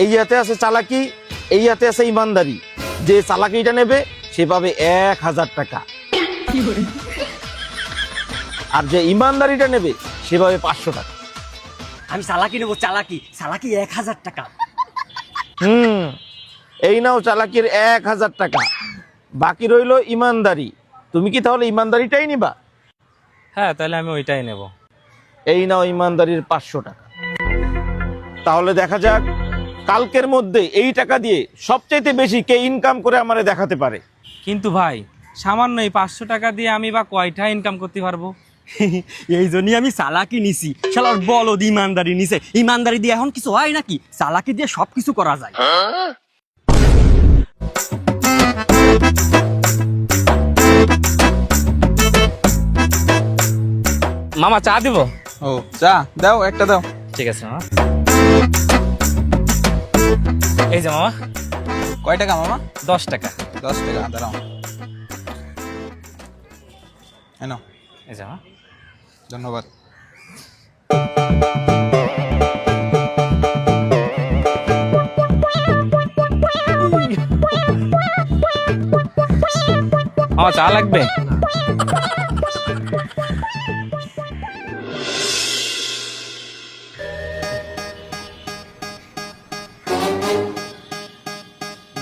এই হাতে আছে চালাকি, এই হাতে আছে ইমানদারি। যে চালাকিটা নেবে সে পাবে 1000 টাকা, আর যে ইমানদারিটা নেবে সে পাবে 500 টাকা। আমি চালাকি নেবো, চালাকি চালাকি 1000 টাকা। এই নাও চালাকির 1000 টাকা। বাকি রইলো ইমানদারি। তুমি কি তাহলে ইমানদারিটাই নিবা? হ্যাঁ, তাহলে আমি ওইটাই নেব। এই নাও ইমানদারির 500 টাকা। তাহলে দেখা যাক কালকের মধ্যে এই টাকা দিয়ে সবচাইতে বেশি কে ইনকাম করে আমারে দেখাতে পারে। কিন্তু ভাই, সামান্য এই 500 টাকা দিয়ে আমি বা কয়টা ইনকাম করতে পারবো? এই জন্যই আমি চালাকি নিছি। শালার বলদ ইমানদারি নিছে। ইমানদারি দিয়ে এখন কিছু হয় নাকি? চালাকি দিয়ে সবকিছু করা যায়। মামা চা দিব? ও চা দাও, একটা দাও। ঠিক আছে মামা। এই যে মামা, কয় টাকা মামা? 10 টাকা। 10 টাকা, দাঁড়াও। এনো, এই যে মামা। ধন্যবাদ। মামা চা লাগবে?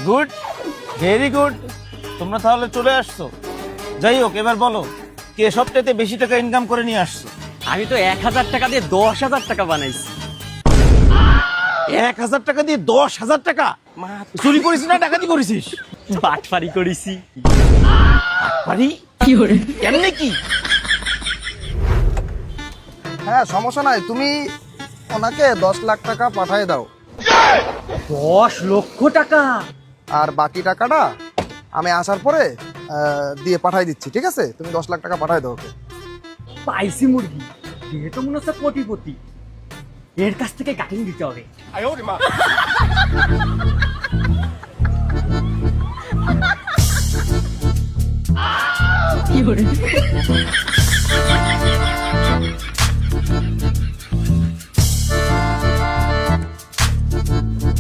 Good, very good. তোমরা তাহলে চলে আসছো। যাই হোক, এবার বলো কে সবচাইতে বেশি টাকা ইনকাম করে নিয়ে আসছো? আমি তো 1000 টাকা দিয়ে 10,000 টাকা বানাইছি। 1000 টাকা দিয়ে 10,000 টাকা? চুরি করিস না ডাকাতি করেছিস? বাটফারি করেছি। পারি কেমনে কি? হ্যাঁ সমস্যা নাই, তুমি ওনাকে 10 লাখ টাকা পাঠিয়ে দাও, 10 লক্ষ টাকা? আর বাকি টাকাটা আমি আসার পরে দিয়ে পাঠিয়ে দিচ্ছি, ঠিক আছে? তুমি 10 লাখ টাকা পাঠিয়ে দাও ওকে। পাইছি মুরগি, দিয়ে তো মনে হচ্ছে কোটিপতি। এর কাছ থেকে কাটিং দিতে হবে।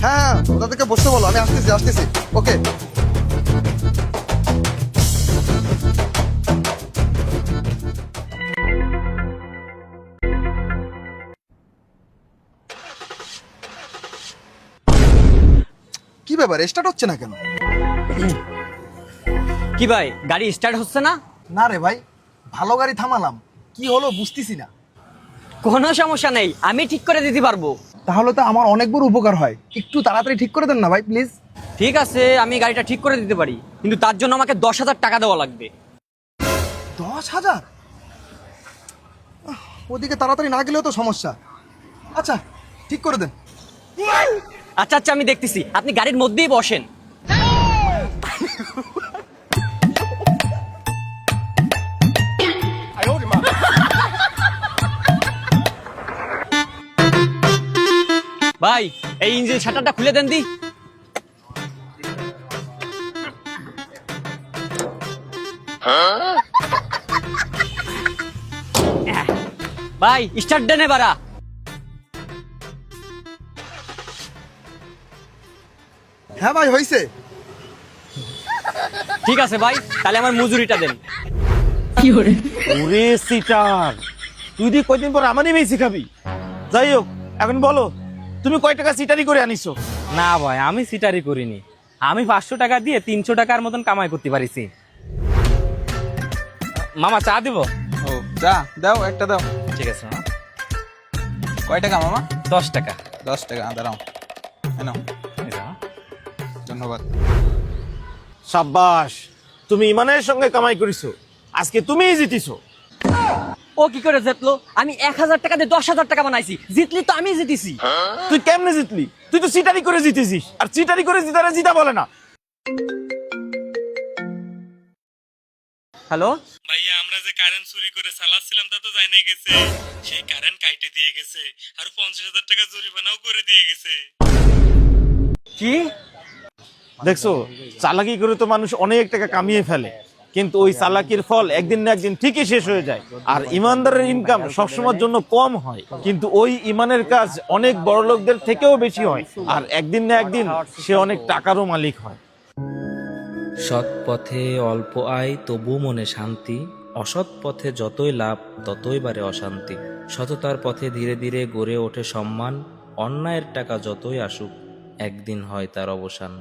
হ্যাঁ ওদেরকে বসতে বলো, আমি আসতেছি আসতেছি। ওকে। কি ব্যাপার, স্টার্ট হচ্ছে না কেন? কি ভাই, গাড়ি স্টার্ট হচ্ছে না? না রে ভাই, ভালো গাড়ি থামালাম, কি হলো বুঝতেছি না। কোনো সমস্যা নেই, আমি ঠিক করে দিতে পারবো। তাহলে তো আমার অনেক বড় উপকার হয়, একটু তাড়াতাড়ি ঠিক করে দেন না ভাই প্লিজ। ঠিক আছে, আমি গাড়িটা ঠিক করে দিতে পারি, কিন্তু তার জন্য আমাকে 10,000 টাকা দেওয়া লাগবে। 10,000? ওদিকে তাড়াতাড়ি না গেলেও তো সমস্যা। আচ্ছা ঠিক করে দেন। আচ্ছা আচ্ছা, আমি দেখতেছি, আপনি গাড়ির মধ্যেই বসেন। ভাই, এই ইঞ্জিন শাটারটা খুলে দেন দি। ভাই স্টার্ট দেন এবারা। হ্যাঁ ভাই হয়েছে। ঠিক আছে ভাই, তাহলে আমার মজুরিটা দেন। ওরে সিটার, তুই দিয়ে কয়দিন পর আমারই মেয়ে শিখাবি? যাই হোক, এখন বলো তুমি কয় টাকা সিটারি করে আনিছো? না ভাই, আমি সিটারি করিনি। আমি 500 টাকা দিয়ে 300 টাকার মতন কামাই করতে পারিছি। মামা চা দিব? ও চা দাও, একটা দাও। ঠিক আছে মামা। কয় টাকা মামা? 10 টাকা। 10 টাকা, দাঁড়াও। এনো, এই যে মামা। ধন্যবাদ। সাব্বাস, তুমি ইমানের সঙ্গে কামাই করিছো, আজকে তুমিই জিতিছো। ও কি করে জিতলো? আমি 1000 টাকা দিয়ে 10,000 টাকা বানাইছি, জিতলি তো আমি জিতেছি। তুই কেমনে জিতলি? তুই তো সিটারি করে জিতেছিস, আর সিটারি করে জিতারে জিতা বলে না। হ্যালো ভাইয়া, আমরা যে কারেন্ট চুরি করে চালাচ্ছিলাম তা তো জানাই গেছে। সেই কারেন্ট কাইটে দিয়ে গেছে, আর 50,000 টাকা জরিমানাও করে দিয়ে গেছে। কি? দেখছো, চালাকি করে তো মানুষ অনেক টাকা কামিয়ে ফেলে, কিন্তু ওই চালাকির ফল একদিন না একদিন ঠিকই শেষ হয়ে যায়। আর ইমানদারের ইনকাম সবসময়ের জন্য কম হয়, কিন্তু ওই ইমানের কাজ অনেক বড় লোকদের থেকেও বেশি হয়, আর একদিন না একদিন সে অনেক টাকারও মালিক হয়। সৎ পথে অল্প আয় তবু মনে শান্তি, অসৎ পথে যতই লাভ ততই বাড়ে অশান্তি। সততার পথে ধীরে ধীরে গড়ে ওঠে সম্মান, অন্যায়ের টাকা যতই আসুক একদিন হয় তার অবসান।